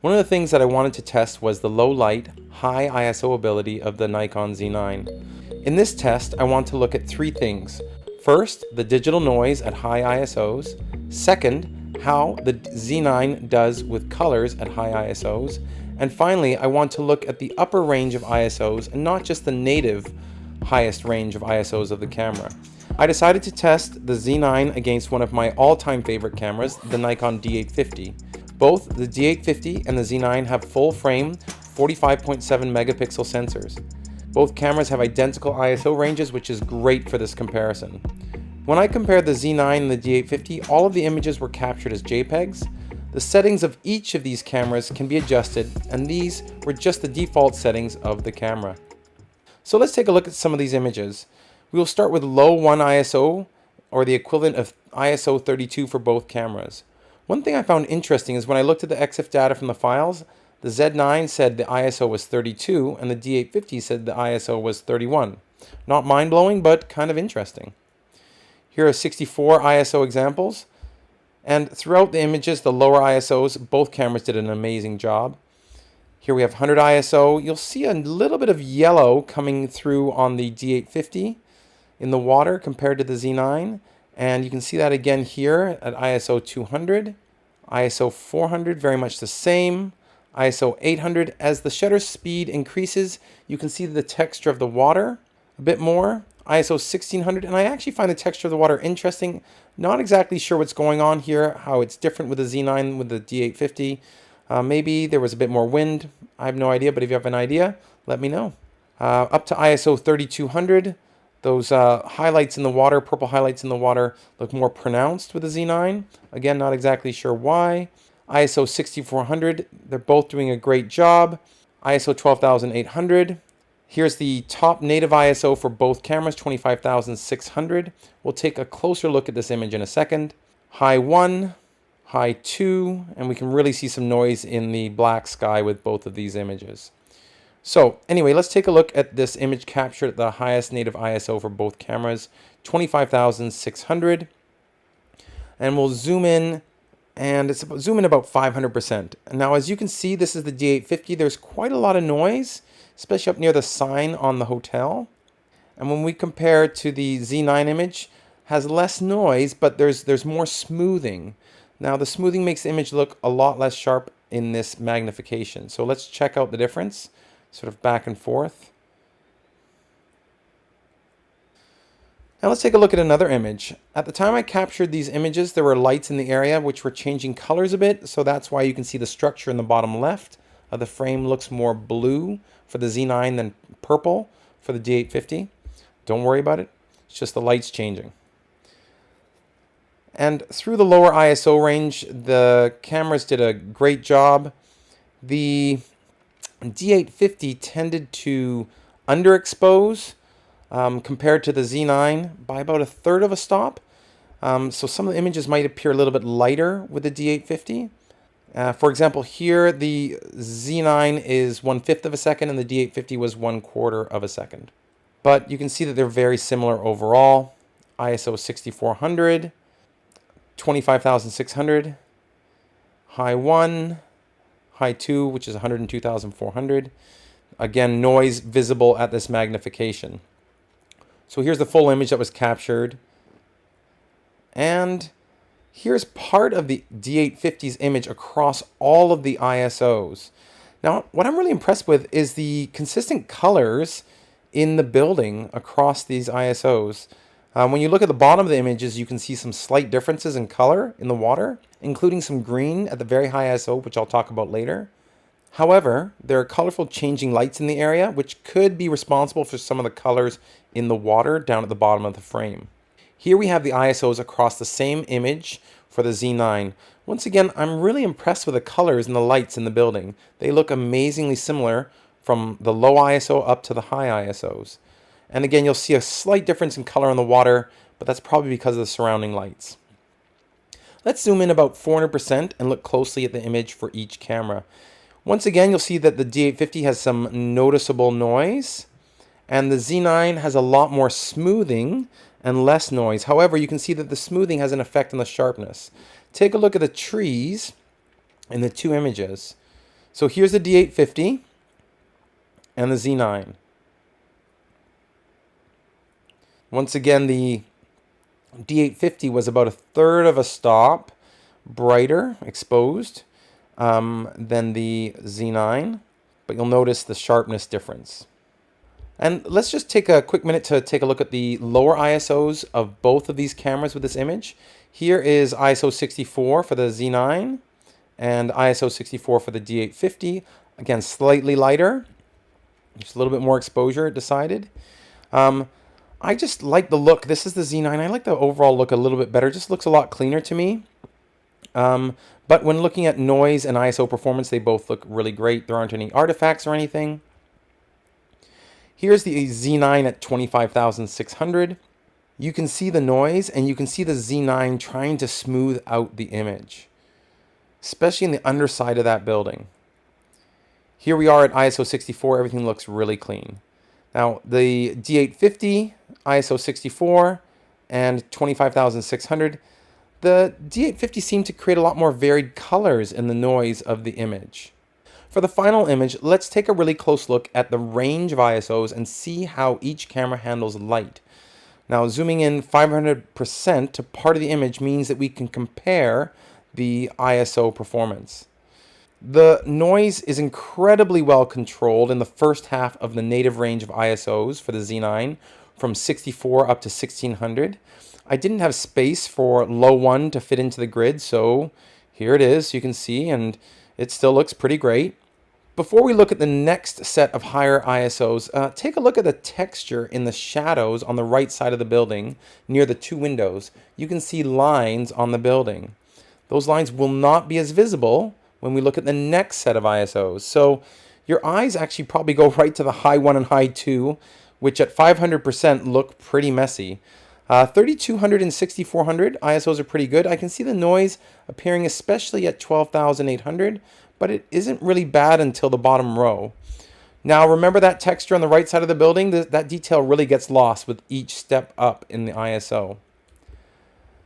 One of the things that I wanted to test was the low light, high ISO ability of the Nikon Z9. In this test, I want to look at three things. First, the digital noise at high ISOs. Second, how the Z9 does with colors at high ISOs. And finally, I want to look at the upper range of ISOs and not just the native highest range of ISOs of the camera. I decided to test the Z9 against one of my all-time favorite cameras, the Nikon D850. Both the D850 and the Z9 have full-frame 45.7 megapixel sensors. Both cameras have identical ISO ranges, which is great for this comparison. When I compared the Z9 and the D850, all of the images were captured as JPEGs. The settings of each of these cameras can be adjusted, and these were just the default settings of the camera. So let's take a look at some of these images. We will start with low 1 ISO, or the equivalent of ISO 32 for both cameras. One thing I found interesting is when I looked at the EXIF data from the files, the Z9 said the ISO was 32 and the D850 said the ISO was 31. Not mind-blowing, but kind of interesting. Here are 64 ISO examples, and throughout the images, the lower ISOs, both cameras did an amazing job. Here we have 100 ISO. You'll see a little bit of yellow coming through on the D850 in the water compared to the Z9. And you can see that again here at ISO 200, ISO 400, very much the same, ISO 800. As the shutter speed increases, you can see the texture of the water a bit more, ISO 1600, and I actually find the texture of the water interesting. Not exactly sure what's going on here, how it's different with the Z9 with the D850. Maybe there was a bit more wind, I have no idea, but if you have an idea, let me know. Up to ISO 3200. Those highlights in the water, purple highlights in the water, look more pronounced with the Z9. Again, not exactly sure why. ISO 6400, they're both doing a great job. ISO 12800. Here's the top native ISO for both cameras, 25,600. We'll take a closer look at this image in a second. High 1, high 2, and we can really see some noise in the black sky with both of these images. So anyway, let's take a look at this image captured at the highest native ISO for both cameras, 25,600. And we'll zoom in, and zoom in about 500%. And now as you can see, this is the D850. There's quite a lot of noise, especially up near the sign on the hotel. And when we compare to the Z9 image, has less noise, but there's more smoothing. Now the smoothing makes the image look a lot less sharp in this magnification. So let's check out the difference. Sort of back and forth. Now let's take a look at another image. At the time I captured these images, there were lights in the area which were changing colors a bit, so that's why you can see the structure in the bottom left of the frame looks more blue for the Z9 than purple for the D850. Don't worry about it, it's just the lights changing. And through the lower ISO range, the cameras did a great job. The D850 tended to underexpose compared to the Z9 by about a third of a stop. So some of the images might appear a little bit lighter with the D850. For example, here the Z9 is 1/5 of a second and the D850 was 1/4 of a second. But you can see that they're very similar overall. ISO 6400, 25,600, high 1, high 2, which is 102,400. Again, noise visible at this magnification. So here's the full image that was captured. And here's part of the D850's image across all of the ISOs. Now, what I'm really impressed with is the consistent colors in the building across these ISOs. When you look at the bottom of the images, you can see some slight differences in color in the water, including some green at the very high ISO, which I'll talk about later. However, there are colorful changing lights in the area, which could be responsible for some of the colors in the water down at the bottom of the frame. Here we have the ISOs across the same image for the Z9. Once again, I'm really impressed with the colors and the lights in the building. They look amazingly similar from the low ISO up to the high ISOs. And again, you'll see a slight difference in color on the water, but that's probably because of the surrounding lights. Let's zoom in about 400% and look closely at the image for each camera. Once again, you'll see that the D850 has some noticeable noise, and the Z9 has a lot more smoothing and less noise. However, you can see that the smoothing has an effect on the sharpness. Take a look at the trees in the two images. So here's the D850 and the Z9. Once again, the D850 was about a third of a stop brighter, exposed, than the Z9, but you'll notice the sharpness difference. And let's just take a quick minute to take a look at the lower ISOs of both of these cameras with this image. Here is ISO 64 for the Z9 and ISO 64 for the D850. Again, slightly lighter, just a little bit more exposure decided. I just like the look. This is the Z9. I like the overall look a little bit better. It just looks a lot cleaner to me. But when looking at noise and ISO performance, they both look really great. There aren't any artifacts or anything. Here's the Z9 at 25,600. You can see the noise, and you can see the Z9 trying to smooth out the image, especially in the underside of that building. Here we are at ISO 64. Everything looks really clean. Now, the D850, ISO 64, and 25,600, the D850 seemed to create a lot more varied colors in the noise of the image. For the final image, let's take a really close look at the range of ISOs and see how each camera handles light. Now, zooming in 500% to part of the image means that we can compare the ISO performance. The noise is incredibly well controlled in the first half of the native range of ISOs for the Z9, from 64 up to 1600. I didn't have space for low 1 to fit into the grid, so here it is, you can see, and it still looks pretty great. Before we look at the next set of higher ISOs, take a look at the texture in the shadows on the right side of the building near the two windows. You can see lines on the building. Those lines will not be as visible when we look at the next set of ISOs. So your eyes actually probably go right to the high 1 and high 2, which at 500% look pretty messy. 3200 and 6400 ISOs are pretty good. I can see the noise appearing especially at 12,800, but it isn't really bad until the bottom row. Now remember that texture on the right side of the building? That detail really gets lost with each step up in the ISO.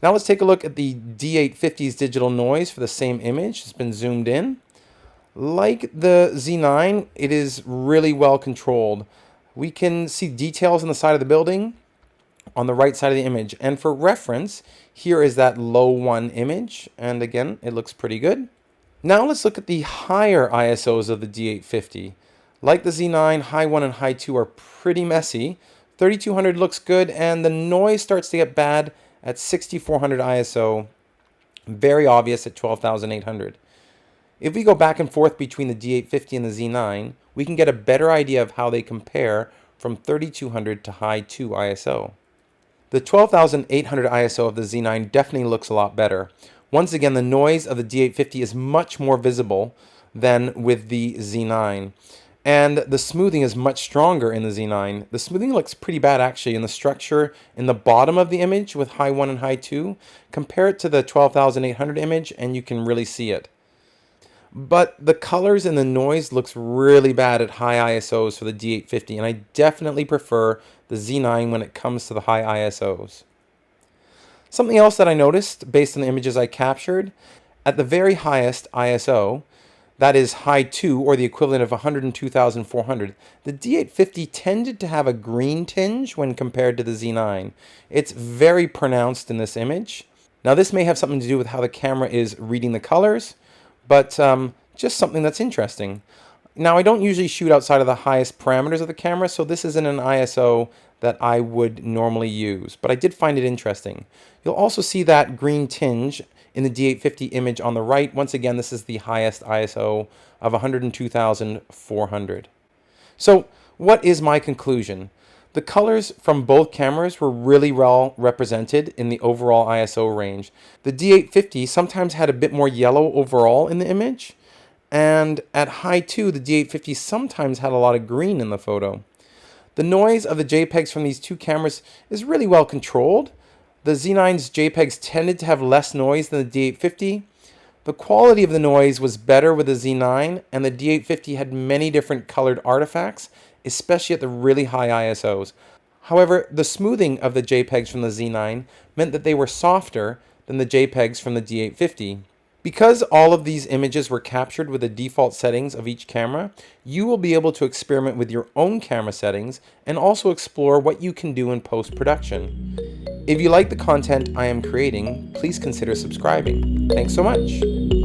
Now let's take a look at the D850's digital noise for the same image. It's been zoomed in. Like the Z9, it is really well controlled. We can see details on the side of the building on the right side of the image. And for reference, here is that low 1 image. And again, it looks pretty good. Now let's look at the higher ISOs of the D850. Like the Z9, high 1 and high 2 are pretty messy. 3200 looks good, and the noise starts to get bad at 6400 ISO, very obvious at 12,800. If we go back and forth between the D850 and the Z9, we can get a better idea of how they compare from 3200 to high 2 ISO. The 12,800 ISO of the Z9 definitely looks a lot better. Once again, the noise of the D850 is much more visible than with the Z9. And the smoothing is much stronger in the Z9. The smoothing looks pretty bad actually in the structure in the bottom of the image with high 1 and high 2. Compare it to the 12,800 image and you can really see it. But the colors and the noise looks really bad at high ISOs for the D850, and I definitely prefer the Z9 when it comes to the high ISOs. Something else that I noticed based on the images I captured, at the very highest ISO, that is high 2 or the equivalent of 102,400, the D850 tended to have a green tinge when compared to the Z9. It's very pronounced in this image. Now this may have something to do with how the camera is reading the colors, but just something that's interesting. Now I don't usually shoot outside of the highest parameters of the camera, so this isn't an ISO that I would normally use, but I did find it interesting. You'll also see that green tinge in the D850 image on the right. Once again, this is the highest ISO of 102,400. So what is my conclusion? The colors from both cameras were really well represented in the overall ISO range. The D850 sometimes had a bit more yellow overall in the image, and at high 2, the D850 sometimes had a lot of green in the photo. The noise of the JPEGs from these two cameras is really well controlled. The Z9's JPEGs tended to have less noise than the D850. The quality of the noise was better with the Z9, and the D850 had many different colored artifacts, especially at the really high ISOs. However, the smoothing of the JPEGs from the Z9 meant that they were softer than the JPEGs from the D850. Because all of these images were captured with the default settings of each camera, you will be able to experiment with your own camera settings and also explore what you can do in post-production. If you like the content I am creating, please consider subscribing. Thanks so much.